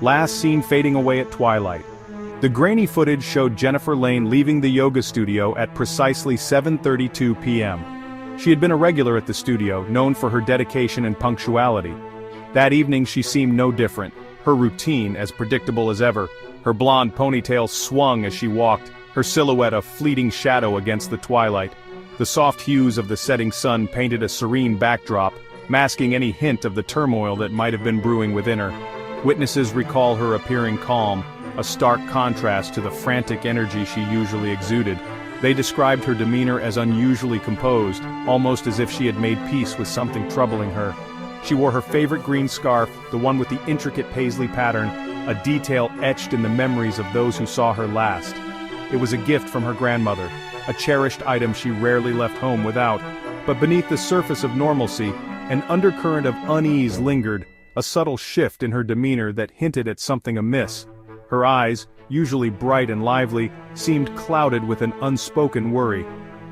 last seen fading away at twilight. The grainy footage showed Jennifer Lane leaving the yoga studio at precisely 7:32 p.m. She had been a regular at the studio, known for her dedication and punctuality. That evening she seemed no different, her routine as predictable as ever. Her blonde ponytail swung as she walked, her silhouette a fleeting shadow against the twilight. The soft hues of the setting sun painted a serene backdrop, masking any hint of the turmoil that might have been brewing within her. Witnesses recall her appearing calm, a stark contrast to the frantic energy she usually exuded. They described her demeanor as unusually composed, almost as if she had made peace with something troubling her. She wore her favorite green scarf, the one with the intricate paisley pattern, a detail etched in the memories of those who saw her last. It was a gift from her grandmother, a cherished item she rarely left home without. But beneath the surface of normalcy, an undercurrent of unease lingered, a subtle shift in her demeanor that hinted at something amiss. Her eyes, usually bright and lively, seemed clouded with an unspoken worry.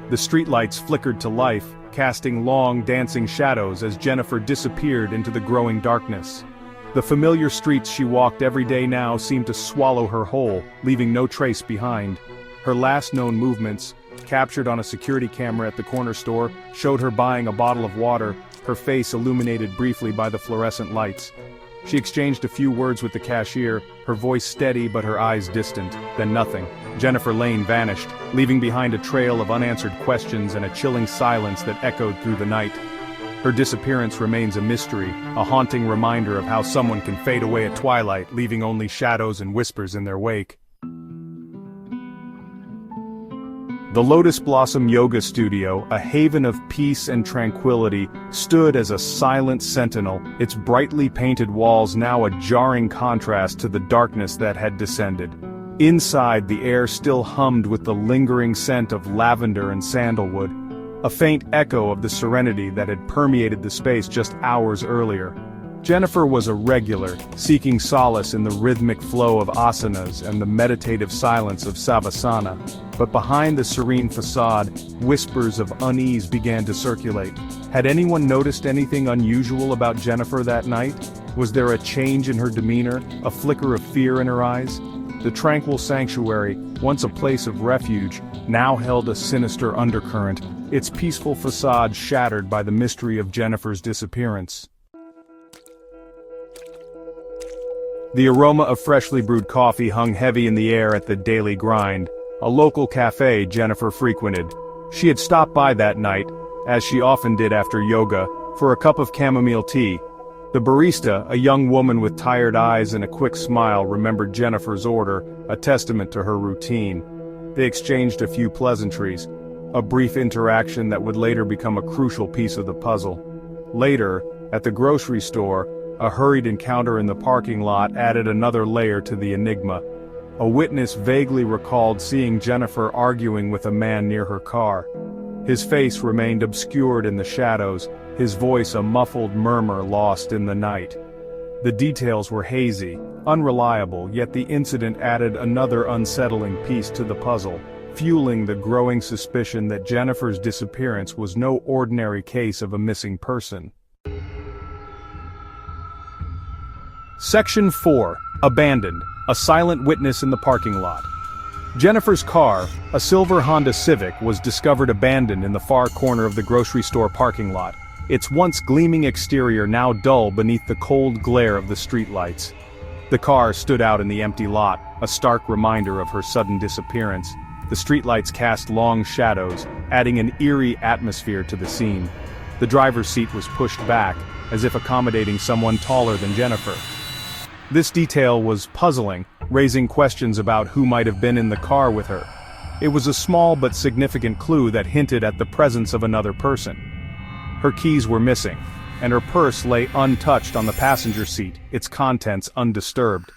The streetlights flickered to life, casting long, dancing shadows as Jennifer disappeared into the growing darkness. The familiar streets she walked every day now seemed to swallow her whole, leaving no trace behind. Her last known movements, captured on a security camera at the corner store, showed her buying a bottle of water, her face illuminated briefly by the fluorescent lights. She exchanged a few words with the cashier, her voice steady but her eyes distant, then nothing. Jennifer Lane vanished, leaving behind a trail of unanswered questions and a chilling silence that echoed through the night. Her disappearance remains a mystery, a haunting reminder of how someone can fade away at twilight, leaving only shadows and whispers in their wake. The Lotus Blossom Yoga Studio, a haven of peace and tranquility, stood as a silent sentinel, its brightly painted walls now a jarring contrast to the darkness that had descended. Inside, the air still hummed with the lingering scent of lavender and sandalwood, a faint echo of the serenity that had permeated the space just hours earlier. Jennifer was a regular, seeking solace in the rhythmic flow of asanas and the meditative silence of savasana. But behind the serene facade, whispers of unease began to circulate. Had anyone noticed anything unusual about Jennifer that night? Was there a change in her demeanor, a flicker of fear in her eyes? The tranquil sanctuary, once a place of refuge, now held a sinister undercurrent, its peaceful facade shattered by the mystery of Jennifer's disappearance. The aroma of freshly brewed coffee hung heavy in the air at the Daily Grind, a local cafe Jennifer frequented. She had stopped by that night, as she often did after yoga, for a cup of chamomile tea. The barista, a young woman with tired eyes and a quick smile, remembered Jennifer's order, a testament to her routine. They exchanged a few pleasantries, a brief interaction that would later become a crucial piece of the puzzle. Later, at the grocery store, a hurried encounter in the parking lot added another layer to the enigma. A witness vaguely recalled seeing Jennifer arguing with a man near her car. His face remained obscured in the shadows, his voice a muffled murmur lost in the night. The details were hazy, unreliable, yet the incident added another unsettling piece to the puzzle, fueling the growing suspicion that Jennifer's disappearance was no ordinary case of a missing person. Section 4. Abandoned. A silent witness in the parking lot. Jennifer's car, a silver Honda Civic, was discovered abandoned in the far corner of the grocery store parking lot, its once gleaming exterior now dull beneath the cold glare of the streetlights. The car stood out in the empty lot, a stark reminder of her sudden disappearance. The streetlights cast long shadows, adding an eerie atmosphere to the scene. The driver's seat was pushed back, as if accommodating someone taller than Jennifer. This detail was puzzling, raising questions about who might have been in the car with her. It was a small but significant clue that hinted at the presence of another person. Her keys were missing, and her purse lay untouched on the passenger seat, its contents undisturbed.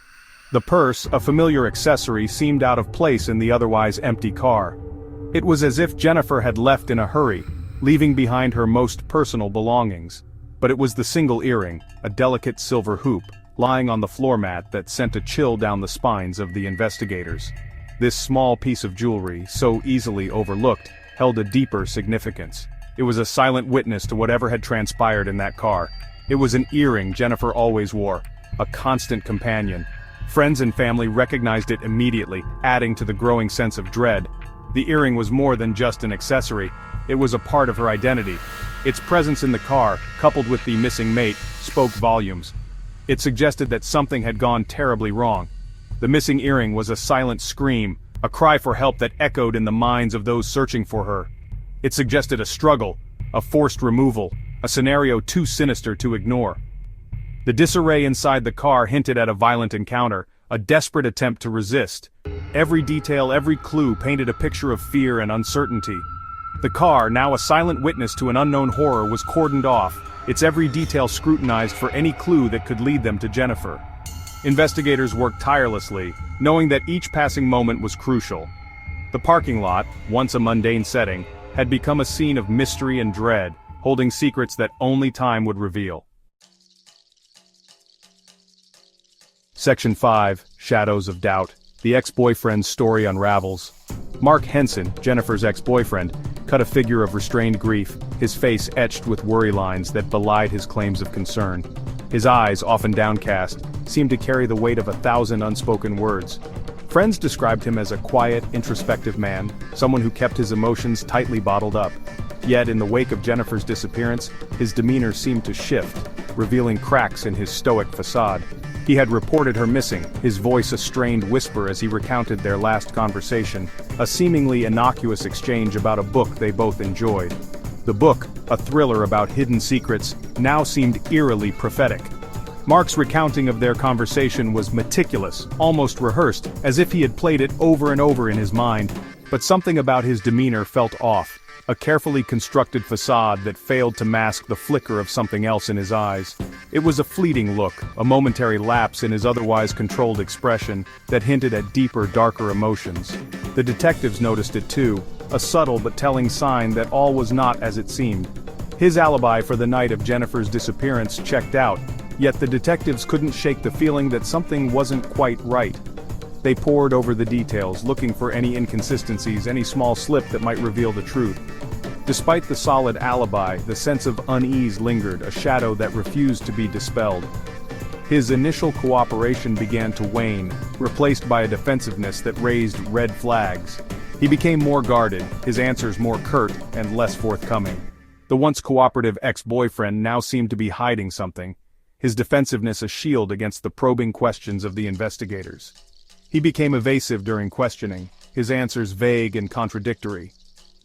The purse, a familiar accessory, seemed out of place in the otherwise empty car. It was as if Jennifer had left in a hurry, leaving behind her most personal belongings. But it was the single earring, a delicate silver hoop, lying on the floor mat that sent a chill down the spines of the investigators. This small piece of jewelry, so easily overlooked, held a deeper significance. It was a silent witness to whatever had transpired in that car. It was an earring Jennifer always wore, a constant companion, Friends and family recognized it immediately, adding to the growing sense of dread. The earring was more than just an accessory, it was a part of her identity. Its presence in the car, coupled with the missing mate, spoke volumes. It suggested that something had gone terribly wrong. The missing earring was a silent scream, a cry for help that echoed in the minds of those searching for her. It suggested a struggle, a forced removal, a scenario too sinister to ignore. The disarray inside the car hinted at a violent encounter, a desperate attempt to resist. Every detail, every clue painted a picture of fear and uncertainty. The car, now a silent witness to an unknown horror, was cordoned off, its every detail scrutinized for any clue that could lead them to Jennifer. Investigators worked tirelessly, knowing that each passing moment was crucial. The parking lot, once a mundane setting, had become a scene of mystery and dread, holding secrets that only time would reveal. Section 5, Shadows of Doubt. The ex-boyfriend's story unravels. Mark Henson, Jennifer's ex-boyfriend, cut a figure of restrained grief, his face etched with worry lines that belied his claims of concern. His eyes, often downcast, seemed to carry the weight of 1,000 unspoken words. Friends described him as a quiet, introspective man, someone who kept his emotions tightly bottled up. Yet in the wake of Jennifer's disappearance, his demeanor seemed to shift, revealing cracks in his stoic facade. He had reported her missing, his voice a strained whisper as he recounted their last conversation, a seemingly innocuous exchange about a book they both enjoyed. The book, a thriller about hidden secrets, now seemed eerily prophetic. Mark's recounting of their conversation was meticulous, almost rehearsed, as if he had played it over and over in his mind. But something about his demeanor felt off, a carefully constructed facade that failed to mask the flicker of something else in his eyes. It was a fleeting look, a momentary lapse in his otherwise controlled expression that hinted at deeper, darker emotions. The detectives noticed it too, a subtle but telling sign that all was not as it seemed. His alibi for the night of Jennifer's disappearance checked out, yet the detectives couldn't shake the feeling that something wasn't quite right. They pored over the details, looking for any inconsistencies, any small slip that might reveal the truth. Despite the solid alibi, the sense of unease lingered, a shadow that refused to be dispelled. His initial cooperation began to wane, replaced by a defensiveness that raised red flags. He became more guarded, his answers more curt and less forthcoming. The once cooperative ex-boyfriend now seemed to be hiding something, his defensiveness a shield against the probing questions of the investigators. He became evasive during questioning, his answers vague and contradictory.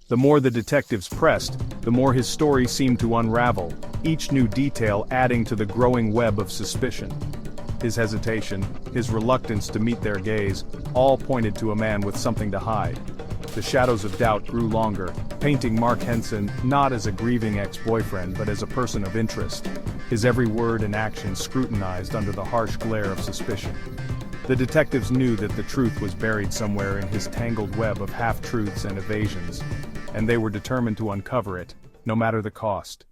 The more the detectives pressed, the more his story seemed to unravel, each new detail adding to the growing web of suspicion. His hesitation, his reluctance to meet their gaze, all pointed to a man with something to hide. The shadows of doubt grew longer, painting Mark Henson not as a grieving ex-boyfriend but as a person of interest, his every word and action scrutinized under the harsh glare of suspicion. The detectives knew that the truth was buried somewhere in his tangled web of half-truths and evasions, and they were determined to uncover it, no matter the cost.